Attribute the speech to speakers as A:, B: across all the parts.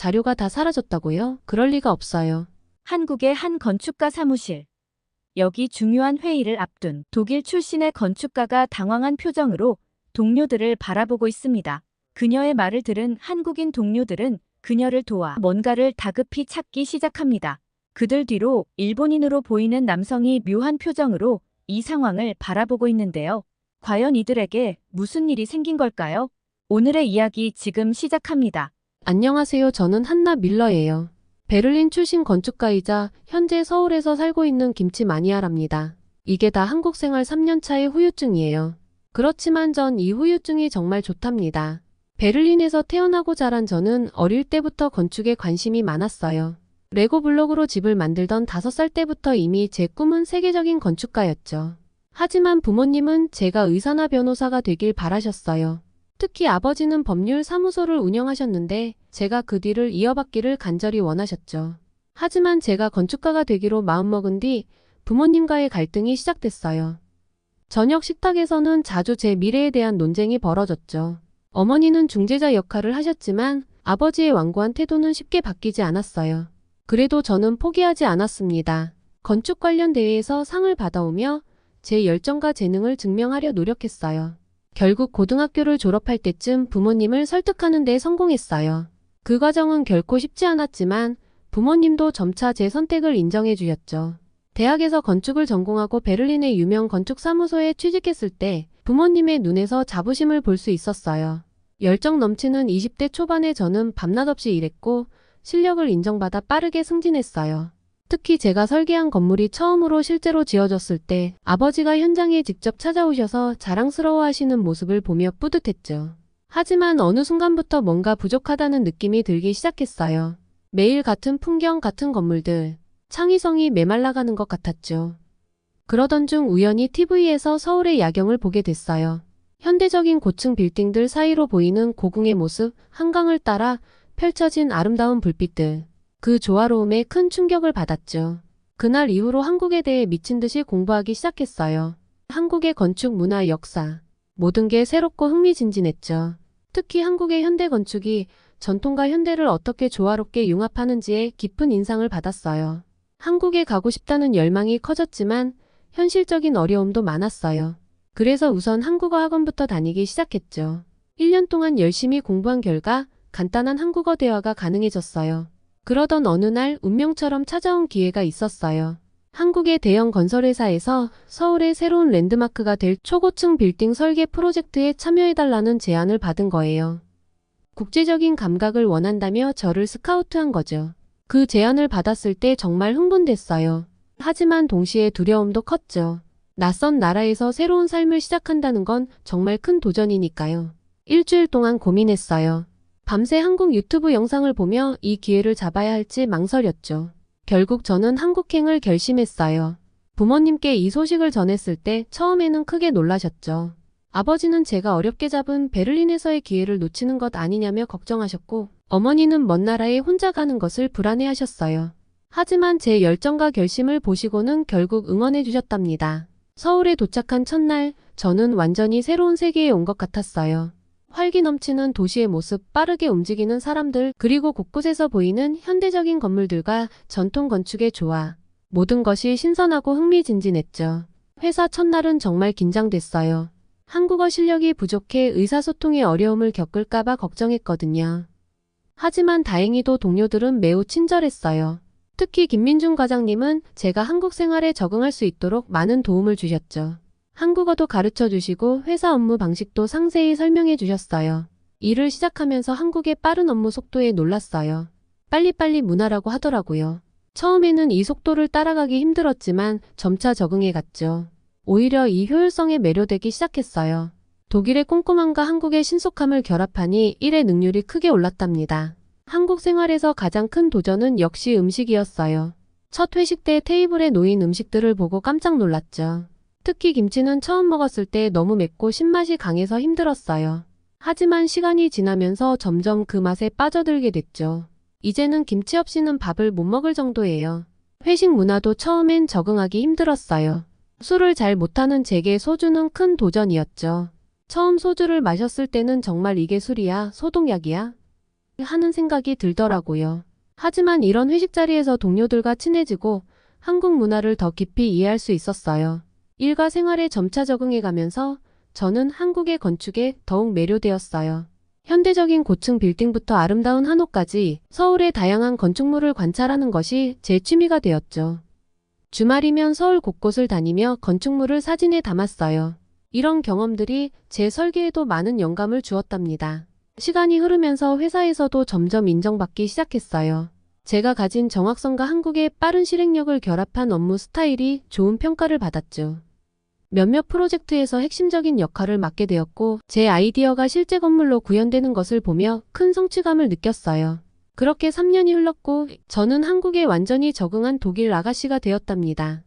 A: 자료가 다 사라졌다고요? 그럴 리가 없어요.
B: 한국의 한 건축가 사무실. 여기 중요한 회의를 앞둔 독일 출신의 건축가가 당황한 표정으로 동료들을 바라보고 있습니다. 그녀의 말을 들은 한국인 동료들은 그녀를 도와 뭔가를 다급히 찾기 시작합니다. 그들 뒤로 일본인으로 보이는 남성이 묘한 표정으로 이 상황을 바라보고 있는데요. 과연 이들에게 무슨 일이 생긴 걸까요? 오늘의 이야기 지금 시작합니다.
A: 안녕하세요. 저는 한나 밀러예요. 베를린 출신 건축가이자 현재 서울에서 살고 있는 김치 마니아랍니다. 이게 다 한국 생활 3년차의 후유증이에요. 그렇지만 전 이 후유증이 정말 좋답니다. 베를린에서 태어나고 자란 저는 어릴 때부터 건축에 관심이 많았어요. 레고 블록으로 집을 만들던 5살 때부터 이미 제 꿈은 세계적인 건축가였죠. 하지만 부모님은 제가 의사나 변호사가 되길 바라셨어요. 특히 아버지는 법률 사무소를 운영하셨는데 제가 그 뒤를 이어받기를 간절히 원하셨죠. 하지만 제가 건축가가 되기로 마음먹은 뒤 부모님과의 갈등이 시작됐어요. 저녁 식탁에서는 자주 제 미래에 대한 논쟁이 벌어졌죠. 어머니는 중재자 역할을 하셨지만 아버지의 완고한 태도는 쉽게 바뀌지 않았어요. 그래도 저는 포기하지 않았습니다. 건축 관련 대회에서 상을 받아오며 제 열정과 재능을 증명하려 노력했어요. 결국 고등학교를 졸업할 때쯤 부모님을 설득하는 데 성공했어요. 그 과정은 결코 쉽지 않았지만 부모님도 점차 제 선택을 인정해 주셨죠. 대학에서 건축을 전공하고 베를린의 유명 건축사무소에 취직했을 때 부모님의 눈에서 자부심을 볼 수 있었어요. 열정 넘치는 20대 초반의 저는 밤낮 없이 일했고 실력을 인정받아 빠르게 승진했어요. 특히 제가 설계한 건물이 처음으로 실제로 지어졌을 때 아버지가 현장에 직접 찾아오셔서 자랑스러워하시는 모습을 보며 뿌듯했죠. 하지만 어느 순간부터 뭔가 부족하다는 느낌이 들기 시작했어요. 매일 같은 풍경, 같은 건물들, 창의성이 메말라가는 것 같았죠. 그러던 중 우연히 TV에서 서울의 야경을 보게 됐어요. 현대적인 고층 빌딩들 사이로 보이는 고궁의 모습, 한강을 따라 펼쳐진 아름다운 불빛들. 그 조화로움에 큰 충격을 받았죠. 그날 이후로 한국에 대해 미친 듯이 공부하기 시작했어요. 한국의 건축 문화 역사. 모든 게 새롭고 흥미진진했죠. 특히 한국의 현대 건축이 전통과 현대를 어떻게 조화롭게 융합하는지에 깊은 인상을 받았어요. 한국에 가고 싶다는 열망이 커졌지만 현실적인 어려움도 많았어요. 그래서 우선 한국어 학원부터 다니기 시작했죠. 1년 동안 열심히 공부한 결과 간단한 한국어 대화가 가능해졌어요. 그러던 어느 날 운명처럼 찾아온 기회가 있었어요. 한국의 대형 건설회사에서 서울의 새로운 랜드마크가 될 초고층 빌딩 설계 프로젝트에 참여해달라는 제안을 받은 거예요. 국제적인 감각을 원한다며 저를 스카우트한 거죠. 그 제안을 받았을 때 정말 흥분됐어요. 하지만 동시에 두려움도 컸죠. 낯선 나라에서 새로운 삶을 시작한다는 건 정말 큰 도전이니까요. 일주일 동안 고민했어요. 밤새 한국 유튜브 영상을 보며 이 기회를 잡아야 할지 망설였죠. 결국 저는 한국행을 결심했어요. 부모님께 이 소식을 전했을 때 처음에는 크게 놀라셨죠. 아버지는 제가 어렵게 잡은 베를린에서의 기회를 놓치는 것 아니냐며 걱정하셨고 어머니는 먼 나라에 혼자 가는 것을 불안해하셨어요. 하지만 제 열정과 결심을 보시고는 결국 응원해 주셨답니다. 서울에 도착한 첫날 저는 완전히 새로운 세계에 온 것 같았어요. 활기 넘치는 도시의 모습, 빠르게 움직이는 사람들, 그리고 곳곳에서 보이는 현대적인 건물들과 전통 건축의 조화. 모든 것이 신선하고 흥미진진했죠. 회사 첫날은 정말 긴장됐어요. 한국어 실력이 부족해 의사소통에 어려움을 겪을까봐 걱정했거든요. 하지만 다행히도 동료들은 매우 친절했어요. 특히 김민중 과장님은 제가 한국 생활에 적응할 수 있도록 많은 도움을 주셨죠. 한국어도 가르쳐 주시고 회사 업무 방식도 상세히 설명해 주셨어요. 일을 시작하면서 한국의 빠른 업무 속도에 놀랐어요. 빨리빨리 문화라고 하더라고요. 처음에는 이 속도를 따라가기 힘들었지만 점차 적응해 갔죠. 오히려 이 효율성에 매료되기 시작했어요. 독일의 꼼꼼함과 한국의 신속함을 결합하니 일의 능률이 크게 올랐답니다. 한국 생활에서 가장 큰 도전은 역시 음식이었어요. 첫 회식 때 테이블에 놓인 음식들을 보고 깜짝 놀랐죠. 특히 김치는 처음 먹었을 때 너무 맵고 신맛이 강해서 힘들었어요. 하지만 시간이 지나면서 점점 그 맛에 빠져들게 됐죠. 이제는 김치 없이는 밥을 못 먹을 정도예요. 회식 문화도 처음엔 적응하기 힘들었어요. 술을 잘 못하는 제게 소주는 큰 도전이었죠. 처음 소주를 마셨을 때는 정말 이게 술이야, 소독약이야? 하는 생각이 들더라고요. 하지만 이런 회식 자리에서 동료들과 친해지고 한국 문화를 더 깊이 이해할 수 있었어요. 일과 생활에 점차 적응해가면서 저는 한국의 건축에 더욱 매료되었어요. 현대적인 고층 빌딩부터 아름다운 한옥까지 서울의 다양한 건축물을 관찰하는 것이 제 취미가 되었죠. 주말이면 서울 곳곳을 다니며 건축물을 사진에 담았어요. 이런 경험들이 제 설계에도 많은 영감을 주었답니다. 시간이 흐르면서 회사에서도 점점 인정받기 시작했어요. 제가 가진 정확성과 한국의 빠른 실행력을 결합한 업무 스타일이 좋은 평가를 받았죠. 몇몇 프로젝트에서 핵심적인 역할을 맡게 되었고 제 아이디어가 실제 건물로 구현되는 것을 보며 큰 성취감을 느꼈어요. 그렇게 3년이 흘렀고 저는 한국에 완전히 적응한 독일 아가씨가 되었답니다.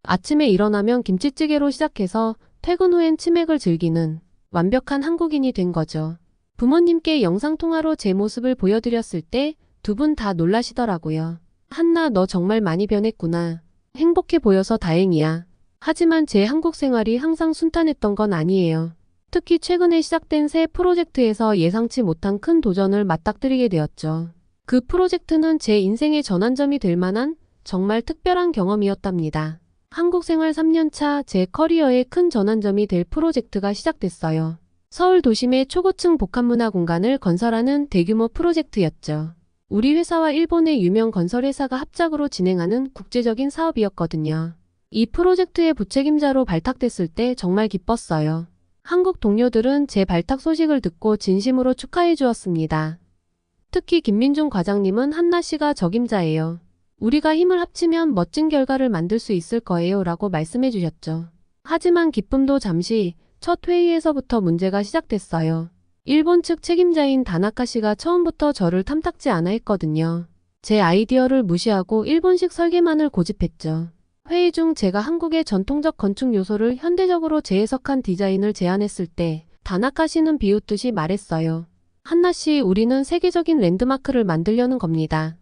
A: 아침에 일어나면 김치찌개로 시작해서 퇴근 후엔 치맥을 즐기는 완벽한 한국인이 된 거죠. 부모님께 영상통화로 제 모습을 보여드렸을 때 두 분 다 놀라시더라고요. 한나, 너 정말 많이 변했구나. 행복해 보여서 다행이야. 하지만 제 한국 생활이 항상 순탄했던 건 아니에요. 특히 최근에 시작된 새 프로젝트에서 예상치 못한 큰 도전을 맞닥뜨리게 되었죠. 그 프로젝트는 제 인생의 전환점이 될 만한 정말 특별한 경험이었답니다. 한국 생활 3년차 제 커리어의 큰 전환점이 될 프로젝트가 시작됐어요. 서울 도심의 초고층 복합문화 공간을 건설하는 대규모 프로젝트였죠. 우리 회사와 일본의 유명 건설회사가 합작으로 진행하는 국제적인 사업이었거든요. 이 프로젝트의 부책임자로 발탁됐을 때 정말 기뻤어요. 한국 동료들은 제 발탁 소식을 듣고 진심으로 축하해 주었습니다. 특히 김민중 과장님은 한나 씨가 적임자예요. 우리가 힘을 합치면 멋진 결과를 만들 수 있을 거예요 라고 말씀해 주셨죠. 하지만 기쁨도 잠시 첫 회의에서부터 문제가 시작됐어요. 일본 측 책임자인 다나카 씨가 처음부터 저를 탐탁지 않아 했거든요. 제 아이디어를 무시하고 일본식 설계만을 고집했죠. 회의 중 제가 한국의 전통적 건축 요소를 현대적으로 재해석한 디자인을 제안했을 때 다나카 씨는 비웃듯이 말했어요. 한나 씨, 우리는 세계적인 랜드마크를 만들려는 겁니다.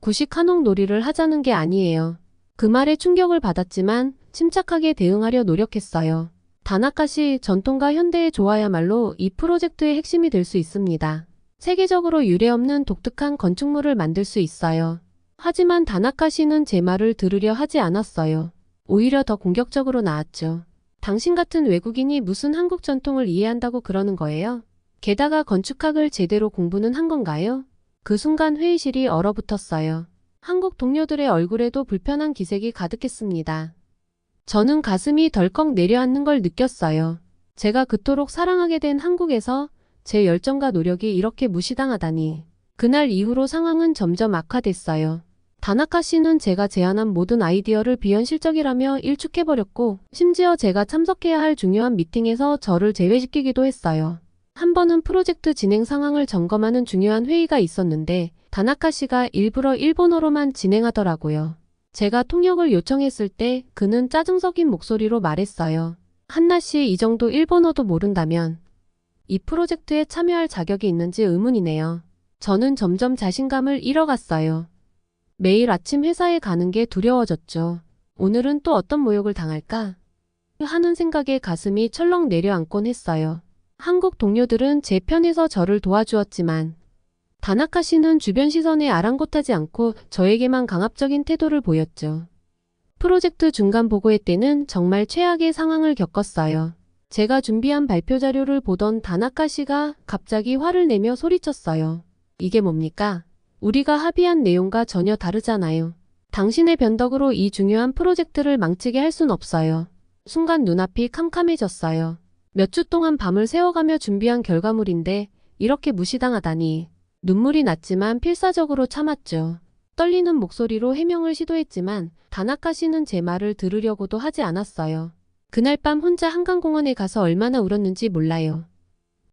A: 구식 한옥 놀이를 하자는 게 아니에요. 그 말에 충격을 받았지만 침착하게 대응하려 노력했어요. 다나카 씨, 전통과 현대의 조화야말로 이 프로젝트의 핵심이 될 수 있습니다. 세계적으로 유례없는 독특한 건축물을 만들 수 있어요. 하지만 다나카 씨는 제 말을 들으려 하지 않았어요. 오히려 더 공격적으로 나왔죠. 당신 같은 외국인이 무슨 한국 전통을 이해한다고 그러는 거예요? 게다가 건축학을 제대로 공부는 한 건가요? 그 순간 회의실이 얼어붙었어요. 한국 동료들의 얼굴에도 불편한 기색이 가득했습니다. 저는 가슴이 덜컥 내려앉는 걸 느꼈어요. 제가 그토록 사랑하게 된 한국에서 제 열정과 노력이 이렇게 무시당하다니. 그날 이후로 상황은 점점 악화됐어요. 다나카 씨는 제가 제안한 모든 아이디어를 비현실적이라며 일축해버렸고 심지어 제가 참석해야 할 중요한 미팅에서 저를 제외시키기도 했어요. 한 번은 프로젝트 진행 상황을 점검하는 중요한 회의가 있었는데 다나카 씨가 일부러 일본어로만 진행하더라고요. 제가 통역을 요청했을 때 그는 짜증 섞인 목소리로 말했어요. 한나 씨, 이 정도 일본어도 모른다면 이 프로젝트에 참여할 자격이 있는지 의문이네요. 저는 점점 자신감을 잃어갔어요. 매일 아침 회사에 가는 게 두려워졌죠. 오늘은 또 어떤 모욕을 당할까? 하는 생각에 가슴이 철렁 내려앉곤 했어요. 한국 동료들은 제 편에서 저를 도와주었지만 다나카 씨는 주변 시선에 아랑곳하지 않고 저에게만 강압적인 태도를 보였죠. 프로젝트 중간 보고회 때는 정말 최악의 상황을 겪었어요. 제가 준비한 발표 자료를 보던 다나카 씨가 갑자기 화를 내며 소리쳤어요. 이게 뭡니까? 우리가 합의한 내용과 전혀 다르잖아요. 당신의 변덕으로 이 중요한 프로젝트를 망치게 할 순 없어요. 순간 눈앞이 캄캄해졌어요. 몇 주 동안 밤을 새워가며 준비한 결과물인데 이렇게 무시당하다니. 눈물이 났지만 필사적으로 참았죠. 떨리는 목소리로 해명을 시도했지만 다나카 씨는 제 말을 들으려고도 하지 않았어요. 그날 밤 혼자 한강공원에 가서 얼마나 울었는지 몰라요.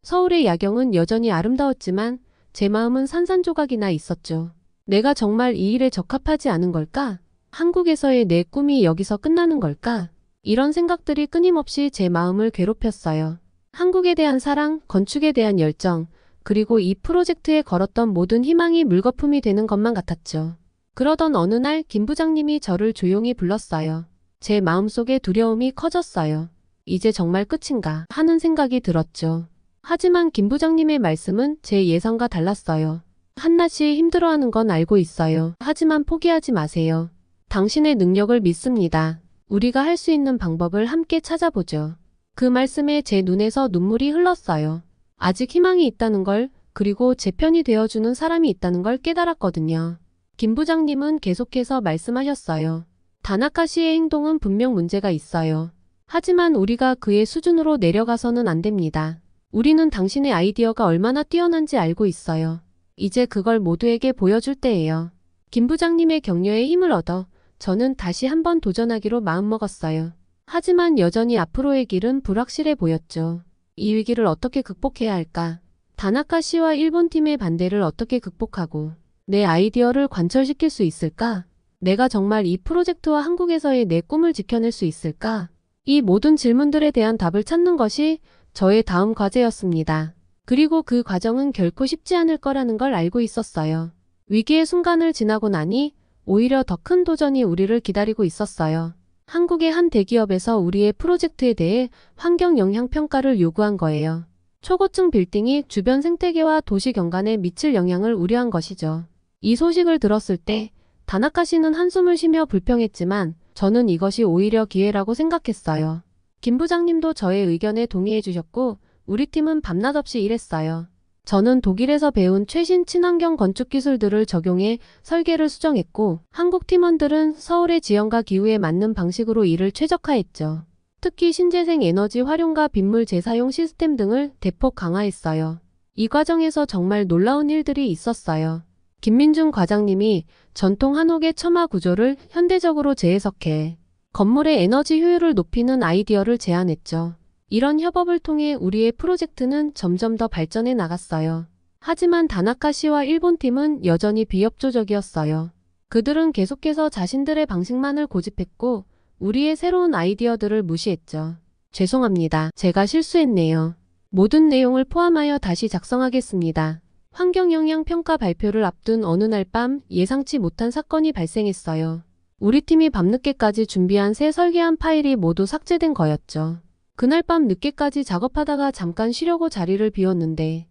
A: 서울의 야경은 여전히 아름다웠지만 제 마음은 산산조각이나 있었죠. 내가 정말 이 일에 적합하지 않은 걸까? 한국에서의 내 꿈이 여기서 끝나는 걸까? 이런 생각들이 끊임없이 제 마음을 괴롭혔어요. 한국에 대한 사랑, 건축에 대한 열정, 그리고 이 프로젝트에 걸었던 모든 희망이 물거품이 되는 것만 같았죠. 그러던 어느 날 김 부장님이 저를 조용히 불렀어요. 제 마음속에 두려움이 커졌어요. 이제 정말 끝인가 하는 생각이 들었죠. 하지만 김 부장님의 말씀은 제 예상과 달랐어요. 한나 씨 힘들어하는 건 알고 있어요. 하지만 포기하지 마세요. 당신의 능력을 믿습니다. 우리가 할 수 있는 방법을 함께 찾아보죠. 그 말씀에 제 눈에서 눈물이 흘렀어요. 아직 희망이 있다는 걸, 그리고 제 편이 되어주는 사람이 있다는 걸 깨달았거든요. 김 부장님은 계속해서 말씀하셨어요. 다나카 씨의 행동은 분명 문제가 있어요. 하지만 우리가 그의 수준으로 내려가서는 안 됩니다. 우리는 당신의 아이디어가 얼마나 뛰어난지 알고 있어요. 이제 그걸 모두에게 보여줄 때예요. 김 부장님의 격려에 힘을 얻어 저는 다시 한번 도전하기로 마음먹었어요. 하지만 여전히 앞으로의 길은 불확실해 보였죠. 이 위기를 어떻게 극복해야 할까? 다나카 씨와 일본 팀의 반대를 어떻게 극복하고 내 아이디어를 관철시킬 수 있을까? 내가 정말 이 프로젝트와 한국에서의 내 꿈을 지켜낼 수 있을까? 이 모든 질문들에 대한 답을 찾는 것이 저의 다음 과제였습니다. 그리고 그 과정은 결코 쉽지 않을 거라는 걸 알고 있었어요. 위기의 순간을 지나고 나니 오히려 더 큰 도전이 우리를 기다리고 있었어요. 한국의 한 대기업에서 우리의 프로젝트에 대해 환경 영향 평가를 요구한 거예요. 초고층 빌딩이 주변 생태계와 도시 경관에 미칠 영향을 우려한 것이죠. 이 소식을 들었을 때 다나카 씨는 한숨을 쉬며 불평했지만 저는 이것이 오히려 기회라고 생각했어요. 김 부장님도 저의 의견에 동의해 주셨고 우리 팀은 밤낮 없이 일했어요. 저는 독일에서 배운 최신 친환경 건축 기술들을 적용해 설계를 수정했고 한국 팀원들은 서울의 지형과 기후에 맞는 방식으로 일을 최적화했죠. 특히 신재생 에너지 활용과 빗물 재사용 시스템 등을 대폭 강화했어요. 이 과정에서 정말 놀라운 일들이 있었어요. 김민중 과장님이 전통 한옥의 처마 구조를 현대적으로 재해석해 건물의 에너지 효율을 높이는 아이디어를 제안했죠. 이런 협업을 통해 우리의 프로젝트는 점점 더 발전해 나갔어요. 하지만 다나카 씨와 일본 팀은 여전히 비협조적이었어요. 그들은 계속해서 자신들의 방식만을 고집했고 우리의 새로운 아이디어들을 무시했죠. 죄송합니다. 제가 실수했네요. 모든 내용을 포함하여 다시 작성하겠습니다. 환경영향평가 발표를 앞둔 어느 날 밤 예상치 못한 사건이 발생했어요. 우리 팀이 밤늦게까지 준비한 새 설계한 파일이 모두 삭제된 거였죠. 그날 밤 늦게까지 작업하다가 잠깐 쉬려고 자리를 비웠는데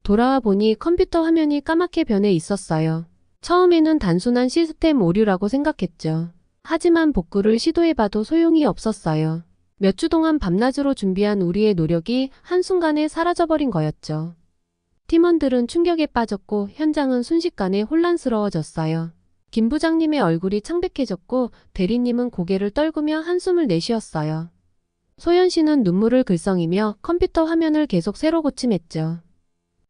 A: 돌아와 보니 컴퓨터 화면이 까맣게 변해 있었어요. 처음에는 단순한 시스템 오류라고 생각했죠. 하지만 복구를 시도해봐도 소용이 없었어요. 몇 주 동안 밤낮으로 준비한 우리의 노력이 한순간에 사라져버린 거였죠. 팀원들은 충격에 빠졌고 현장은 순식간에 혼란스러워졌어요. 김 부장님의 얼굴이 창백해졌고 대리님은 고개를 떨구며 한숨을 내쉬었어요. 소연 씨는 눈물을 글썽이며 컴퓨터 화면을 계속 새로 고침했죠.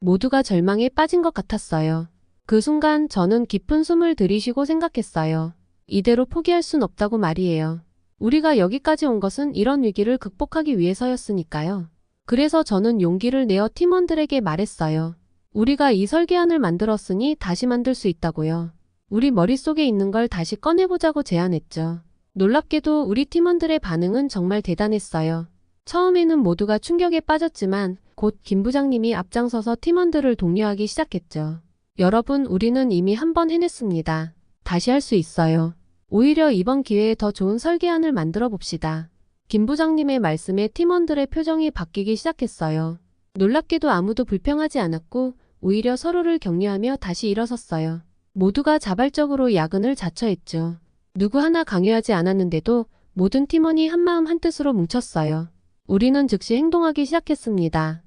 A: 모두가 절망에 빠진 것 같았어요. 그 순간 저는 깊은 숨을 들이쉬고 생각했어요. 이대로 포기할 순 없다고 말이에요. 우리가 여기까지 온 것은 이런 위기를 극복하기 위해서였으니까요. 그래서 저는 용기를 내어 팀원들에게 말했어요. 우리가 이 설계안을 만들었으니 다시 만들 수 있다고요. 우리 머릿속에 있는 걸 다시 꺼내보자고 제안했죠. 놀랍게도 우리 팀원들의 반응은 정말 대단했어요. 처음에는 모두가 충격에 빠졌지만 곧 김 부장님이 앞장서서 팀원들을 독려하기 시작했죠. 여러분, 우리는 이미 한 번 해냈습니다. 다시 할 수 있어요. 오히려 이번 기회에 더 좋은 설계안을 만들어 봅시다. 김 부장님의 말씀에 팀원들의 표정이 바뀌기 시작했어요. 놀랍게도 아무도 불평하지 않았고 오히려 서로를 격려하며 다시 일어섰어요. 모두가 자발적으로 야근을 자처했죠. 누구 하나 강요하지 않았는데도 모든 팀원이 한마음 한뜻으로 뭉쳤어요. 우리는 즉시 행동하기 시작했습니다.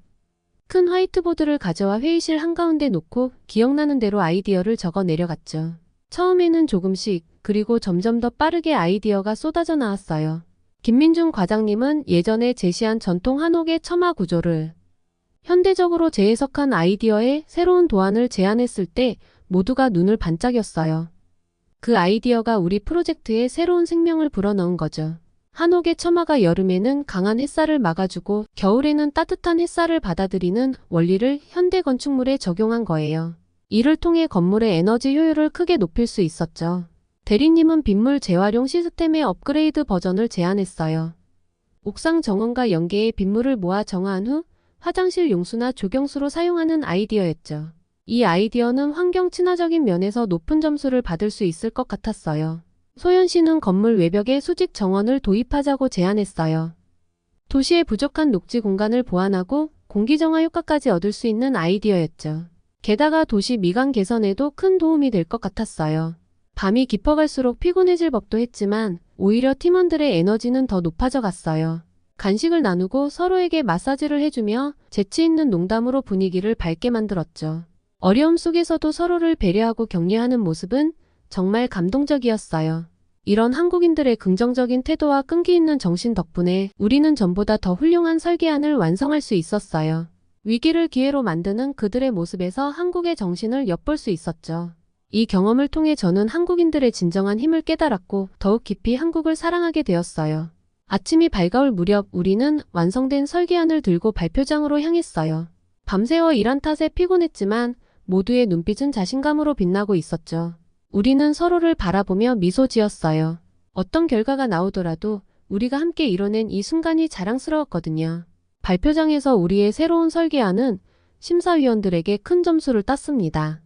A: 큰 화이트보드를 가져와 회의실 한가운데 놓고 기억나는 대로 아이디어를 적어 내려갔죠. 처음에는 조금씩, 그리고 점점 더 빠르게 아이디어가 쏟아져 나왔어요. 김민중 과장님은 예전에 제시한 전통 한옥의 처마 구조를 현대적으로 재해석한 아이디어에 새로운 도안을 제안했을 때 모두가 눈을 반짝였어요. 그 아이디어가 우리 프로젝트에 새로운 생명을 불어넣은 거죠. 한옥의 처마가 여름에는 강한 햇살을 막아주고 겨울에는 따뜻한 햇살을 받아들이는 원리를 현대 건축물에 적용한 거예요. 이를 통해 건물의 에너지 효율을 크게 높일 수 있었죠. 대리님은 빗물 재활용 시스템의 업그레이드 버전을 제안했어요. 옥상 정원과 연계해 빗물을 모아 정화한 후 화장실 용수나 조경수로 사용하는 아이디어였죠. 이 아이디어는 환경 친화적인 면에서 높은 점수를 받을 수 있을 것 같았어요. 소연 씨는 건물 외벽에 수직 정원을 도입하자고 제안했어요. 도시의 부족한 녹지 공간을 보완하고 공기정화 효과까지 얻을 수 있는 아이디어였죠. 게다가 도시 미관 개선에도 큰 도움이 될 것 같았어요. 밤이 깊어갈수록 피곤해질 법도 했지만 오히려 팀원들의 에너지는 더 높아져 갔어요. 간식을 나누고 서로에게 마사지를 해주며 재치 있는 농담으로 분위기를 밝게 만들었죠. 어려움 속에서도 서로를 배려하고 격려하는 모습은 정말 감동적이었어요. 이런 한국인들의 긍정적인 태도와 끈기 있는 정신 덕분에 우리는 전보다 더 훌륭한 설계안을 완성할 수 있었어요. 위기를 기회로 만드는 그들의 모습에서 한국의 정신을 엿볼 수 있었죠. 이 경험을 통해 저는 한국인들의 진정한 힘을 깨달았고 더욱 깊이 한국을 사랑하게 되었어요. 아침이 밝아올 무렵 우리는 완성된 설계안을 들고 발표장으로 향했어요. 밤새워 일한 탓에 피곤했지만 모두의 눈빛은 자신감으로 빛나고 있었죠. 우리는 서로를 바라보며 미소 지었어요. 어떤 결과가 나오더라도 우리가 함께 이뤄낸 이 순간이 자랑스러웠거든요. 발표장에서 우리의 새로운 설계안은 심사위원들에게 큰 점수를 땄습니다.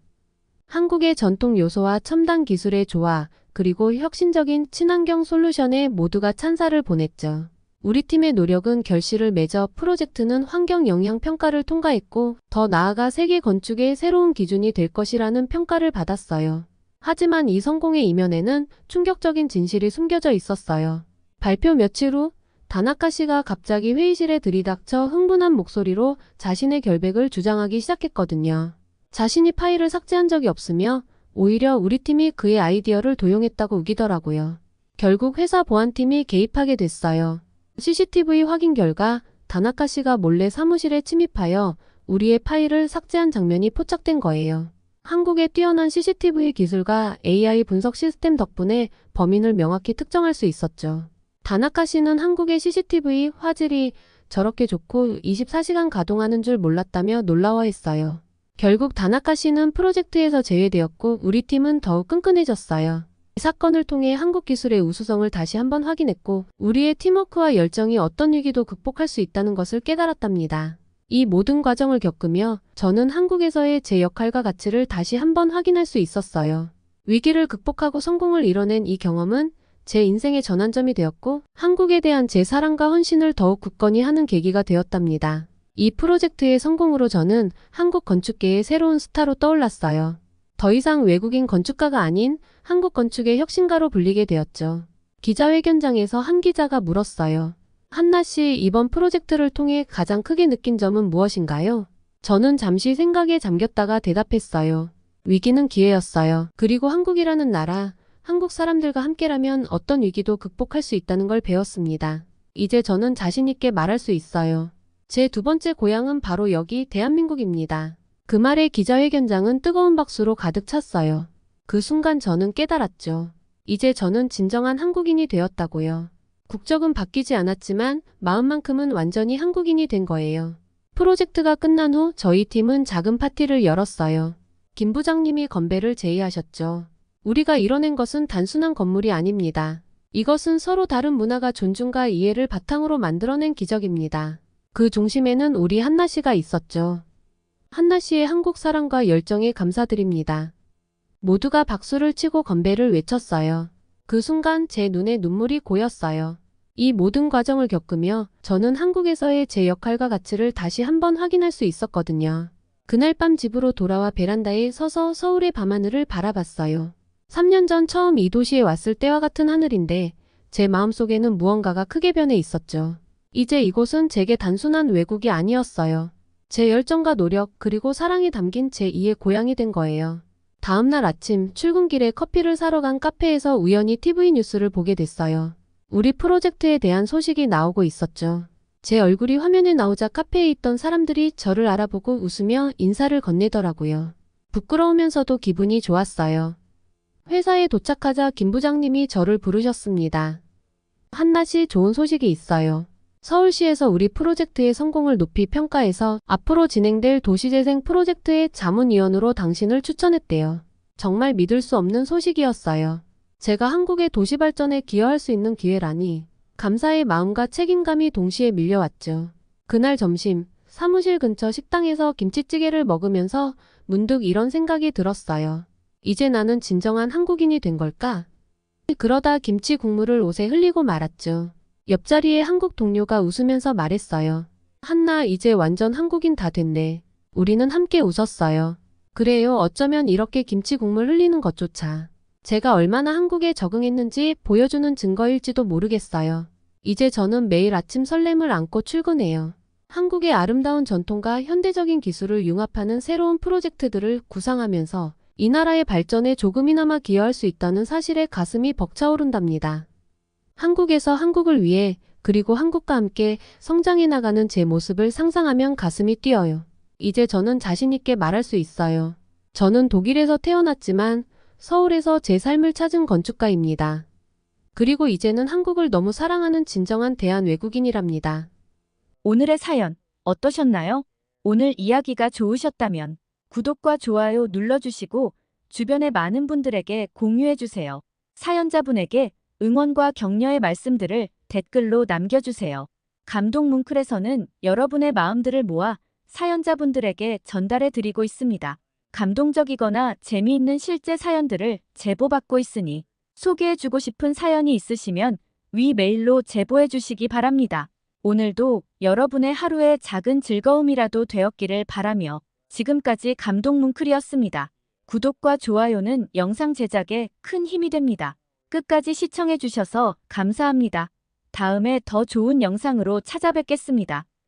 A: 한국의 전통 요소와 첨단 기술의 조화, 그리고 혁신적인 친환경 솔루션에 모두가 찬사를 보냈죠. 우리 팀의 노력은 결실을 맺어 프로젝트는 환경 영향 평가를 통과했고 더 나아가 세계 건축의 새로운 기준이 될 것이라는 평가를 받았어요. 하지만 이 성공의 이면에는 충격적인 진실이 숨겨져 있었어요. 발표 며칠 후 다나카 씨가 갑자기 회의실에 들이닥쳐 흥분한 목소리로 자신의 결백을 주장하기 시작했거든요. 자신이 파일을 삭제한 적이 없으며 오히려 우리 팀이 그의 아이디어를 도용했다고 우기더라고요. 결국 회사 보안팀이 개입하게 됐어요. CCTV 확인 결과 다나카 씨가 몰래 사무실에 침입하여 우리의 파일을 삭제한 장면이 포착된 거예요. 한국의 뛰어난 CCTV 기술과 AI 분석 시스템 덕분에 범인을 명확히 특정할 수 있었죠. 다나카 씨는 한국의 CCTV 화질이 저렇게 좋고 24시간 가동하는 줄 몰랐다며 놀라워했어요. 결국 다나카 씨는 프로젝트에서 제외되었고 우리 팀은 더욱 끈끈해졌어요. 이 사건을 통해 한국 기술의 우수성을 다시 한번 확인했고 우리의 팀워크와 열정이 어떤 위기도 극복할 수 있다는 것을 깨달았답니다. 이 모든 과정을 겪으며 저는 한국에서의 제 역할과 가치를 다시 한번 확인할 수 있었어요. 위기를 극복하고 성공을 이뤄낸 이 경험은 제 인생의 전환점이 되었고 한국에 대한 제 사랑과 헌신을 더욱 굳건히 하는 계기가 되었답니다. 이 프로젝트의 성공으로 저는 한국 건축계의 새로운 스타로 떠올랐어요. 더 이상 외국인 건축가가 아닌 한국 건축의 혁신가로 불리게 되었죠. 기자회견장에서 한 기자가 물었어요. 한나 씨, 이번 프로젝트를 통해 가장 크게 느낀 점은 무엇인가요? 저는 잠시 생각에 잠겼다가 대답했어요. 위기는 기회였어요. 그리고 한국이라는 나라, 한국 사람들과 함께라면 어떤 위기도 극복할 수 있다는 걸 배웠습니다. 이제 저는 자신 있게 말할 수 있어요. 제 두 번째 고향은 바로 여기 대한민국입니다. 그 말에 기자회견장은 뜨거운 박수로 가득 찼어요. 그 순간 저는 깨달았죠. 이제 저는 진정한 한국인이 되었다고요. 국적은 바뀌지 않았지만 마음만큼은 완전히 한국인이 된 거예요. 프로젝트가 끝난 후 저희 팀은 작은 파티를 열었어요. 김 부장님이 건배를 제의하셨죠. 우리가 이뤄낸 것은 단순한 건물이 아닙니다. 이것은 서로 다른 문화가 존중과 이해를 바탕으로 만들어낸 기적입니다. 그 중심에는 우리 한나 씨가 있었죠. 한나 씨의 한국 사랑과 열정에 감사드립니다. 모두가 박수를 치고 건배를 외쳤어요. 그 순간 제 눈에 눈물이 고였어요. 이 모든 과정을 겪으며 저는 한국에서의 제 역할과 가치를 다시 한번 확인할 수 있었거든요. 그날 밤 집으로 돌아와 베란다에 서서 서울의 밤하늘을 바라봤어요. 3년 전 처음 이 도시에 왔을 때와 같은 하늘인데 제 마음속에는 무언가가 크게 변해 있었죠. 이제 이곳은 제게 단순한 외국이 아니었어요. 제 열정과 노력 그리고 사랑이 담긴 제2의 고향이 된 거예요. 다음날 아침 출근길에 커피를 사러 간 카페에서 우연히 TV 뉴스를 보게 됐어요. 우리 프로젝트에 대한 소식이 나오고 있었죠. 제 얼굴이 화면에 나오자 카페에 있던 사람들이 저를 알아보고 웃으며 인사를 건네더라고요. 부끄러우면서도 기분이 좋았어요. 회사에 도착하자 김 부장님이 저를 부르셨습니다. 한나 씨, 좋은 소식이 있어요. 서울시에서 우리 프로젝트의 성공을 높이 평가해서 앞으로 진행될 도시재생 프로젝트의 자문위원으로 당신을 추천했대요. 정말 믿을 수 없는 소식이었어요. 제가 한국의 도시 발전에 기여할 수 있는 기회라니 감사의 마음과 책임감이 동시에 밀려왔죠. 그날 점심 사무실 근처 식당에서 김치찌개를 먹으면서 문득 이런 생각이 들었어요. 이제 나는 진정한 한국인이 된 걸까? 그러다 김치 국물을 옷에 흘리고 말았죠. 옆자리에 한국 동료가 웃으면서 말했어요. 한나 이제 완전 한국인 다 됐네. 우리는 함께 웃었어요. 그래요. 어쩌면 이렇게 김치 국물 흘리는 것조차 제가 얼마나 한국에 적응했는지 보여주는 증거일지도 모르겠어요. 이제 저는 매일 아침 설렘을 안고 출근해요. 한국의 아름다운 전통과 현대적인 기술을 융합하는 새로운 프로젝트들을 구상하면서 이 나라의 발전에 조금이나마 기여할 수 있다는 사실에 가슴이 벅차오른답니다. 한국에서 한국을 위해 그리고 한국과 함께 성장해 나가는 제 모습을 상상하면 가슴이 뛰어요. 이제 저는 자신 있게 말할 수 있어요. 저는 독일에서 태어났지만 서울에서 제 삶을 찾은 건축가입니다. 그리고 이제는 한국을 너무 사랑하는 진정한 대한 외국인이랍니다.
B: 오늘의 사연 어떠셨나요? 오늘 이야기가 좋으셨다면 구독과 좋아요 눌러주시고 주변의 많은 분들에게 공유해주세요. 사연자분에게 응원과 격려의 말씀들을 댓글로 남겨주세요. 감동 뭉클에서는 여러분의 마음들을 모아 사연자분들에게 전달해드리고 있습니다. 감동적이거나 재미있는 실제 사연들을 제보받고 있으니 소개해주고 싶은 사연이 있으시면 위 메일로 제보해주시기 바랍니다. 오늘도 여러분의 하루의 작은 즐거움이라도 되었기를 바라며 지금까지 감동 뭉클이었습니다. 구독과 좋아요는 영상 제작에 큰 힘이 됩니다. 끝까지 시청해주셔서 감사합니다. 다음에 더 좋은 영상으로 찾아뵙겠습니다.